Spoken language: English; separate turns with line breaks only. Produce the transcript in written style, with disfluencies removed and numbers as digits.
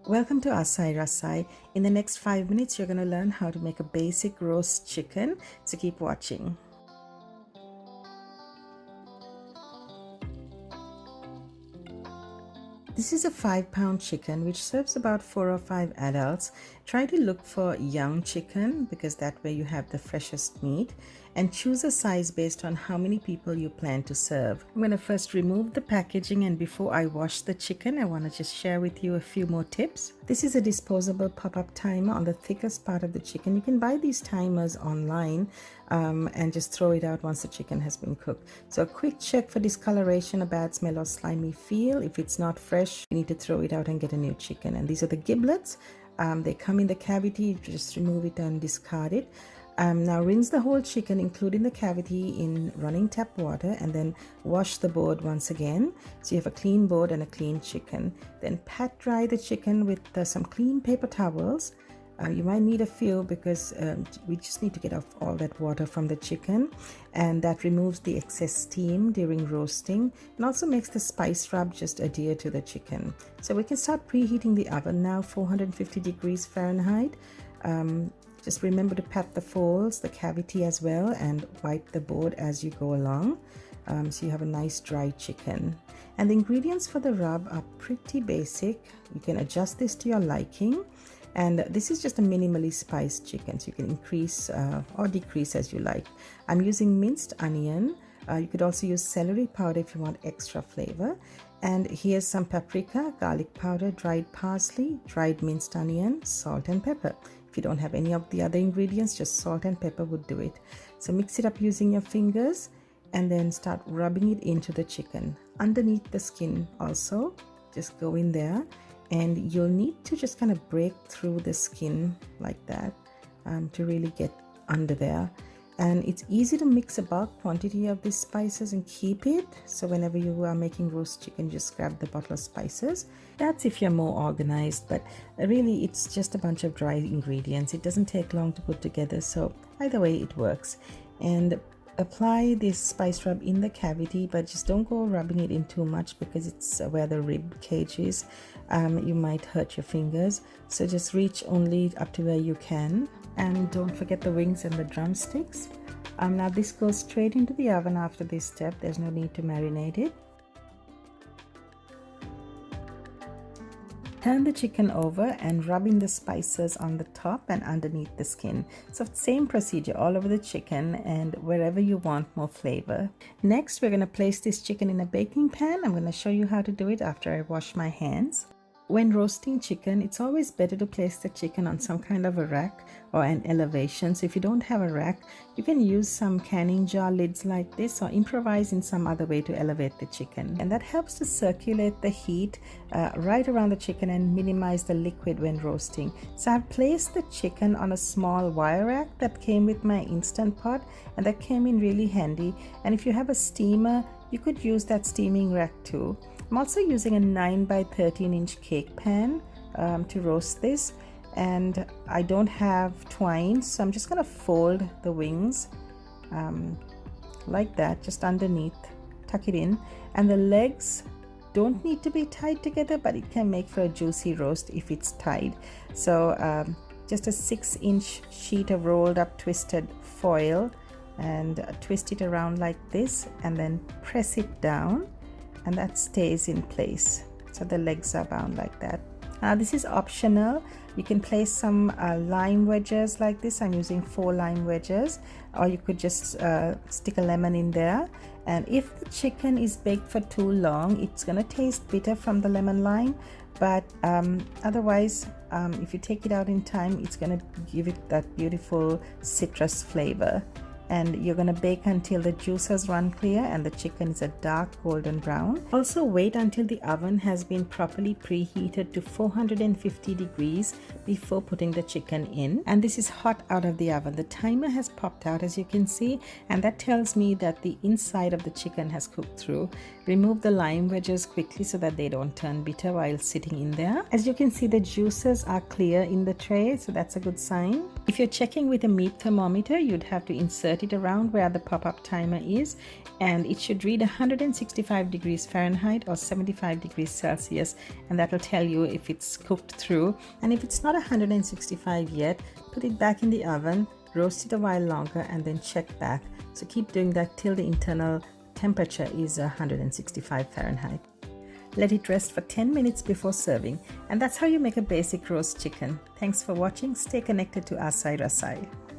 Welcome to Aasai Rasai. In the next 5 minutes, you're going to learn how to make a basic roast chicken, so keep watching. This is a 5-pound chicken which serves about 4 or 5 adults. Try to look for young chicken because that way you have the freshest meat, and choose a size based on how many people you plan to serve. I'm going to first remove the packaging, and before I wash the chicken, I want to just share with you a few more tips. This is a disposable pop-up timer on the thickest part of the chicken. You can buy these timers online and just throw it out once the chicken has been cooked. So a quick check for discoloration, a bad smell or slimy feel. If it's not fresh, you need to throw it out and get a new chicken. And these are the giblets. They come in the cavity. You just remove it and discard it. Now rinse the whole chicken including the cavity in running tap water, and then wash the board once again so you have a clean board and a clean chicken. Then pat dry the chicken with some clean paper towels. You might need a few because we just need to get off all that water from the chicken, and that removes the excess steam during roasting and also makes the spice rub just adhere to the chicken. So we can start preheating the oven now, 450 degrees Fahrenheit. Just remember to pat the folds, the cavity as well, and wipe the board as you go along, so you have a nice dry chicken. And the ingredients for the rub are pretty basic. You can adjust this to your liking, and this is just a minimally spiced chicken, so you can increase or decrease as you like. I'm using minced onion. You could also use celery powder if you want extra flavor. And here's some paprika, garlic powder, dried parsley, dried minced onion, salt and pepper. If you don't have any of the other ingredients, just salt and pepper would do it. So mix it up using your fingers and then start rubbing it into the chicken. Underneath the skin also, just go in there, and you'll need to just kind of break through the skin like that to really get under there. And it's easy to mix a bulk quantity of these spices and keep it. So whenever you are making roast chicken, just grab the bottle of spices. That's if you're more organized, but really it's just a bunch of dry ingredients. It doesn't take long to put together, so either way it works. And apply this spice rub in the cavity, but just don't go rubbing it in too much because it's where the rib cage is. You might hurt your fingers, so just reach only up to where you can. And don't forget the wings and the drumsticks. Now this goes straight into the oven after this step. There's no need to marinate it. Turn the chicken over and rub in the spices on the top and underneath the skin. So same procedure all over the chicken and wherever you want more flavor. Next, we're going to place this chicken in a baking pan. I'm going to show you how to do it after I wash my hands. When roasting chicken, it's always better to place the chicken on some kind of a rack or an elevation. So if you don't have a rack, you can use some canning jar lids like this or improvise in some other way to elevate the chicken. And that helps to circulate the heat right around the chicken and minimize the liquid when roasting. So I've placed the chicken on a small wire rack that came with my Instant Pot, and that came in really handy. And if you have a steamer, you could use that steaming rack too. I'm also using a 9 by 13 inch cake pan to roast this, and I don't have twine, so I'm just going to fold the wings like that, just underneath, tuck it in. And the legs don't need to be tied together, but it can make for a juicy roast if it's tied. So just a 6-inch sheet of rolled up twisted foil, and twist it around like this and then press it down, and that stays in place. So the legs are bound like that. Now this is optional. You can place some lime wedges like this. I'm using 4 lime wedges, or you could just stick a lemon in there. And if the chicken is baked for too long, it's gonna taste bitter from the lemon lime, but otherwise if you take it out in time, it's gonna give it that beautiful citrus flavor. And you're going to bake until the juices run clear and the chicken is a dark golden brown. Also wait until the oven has been properly preheated to 450 degrees before putting the chicken in. And this is hot out of the oven. The timer has popped out, as you can see, and that tells me that the inside of the chicken has cooked through. Remove the lime wedges quickly so that they don't turn bitter while sitting in there. As you can see, the juices are clear in the tray, so that's a good sign. If you're checking with a meat thermometer, you'd have to insert set it around where the pop-up timer is, and it should read 165 degrees Fahrenheit or 75 degrees Celsius, and that will tell you if it's cooked through. And if it's not 165 yet, put it back in the oven, roast it a while longer, and then check back. So keep doing that till the internal temperature is 165 Fahrenheit. Let it rest for 10 minutes before serving, and that's how you make a basic roast chicken. Thanks for watching. Stay connected to Aasai Rasai.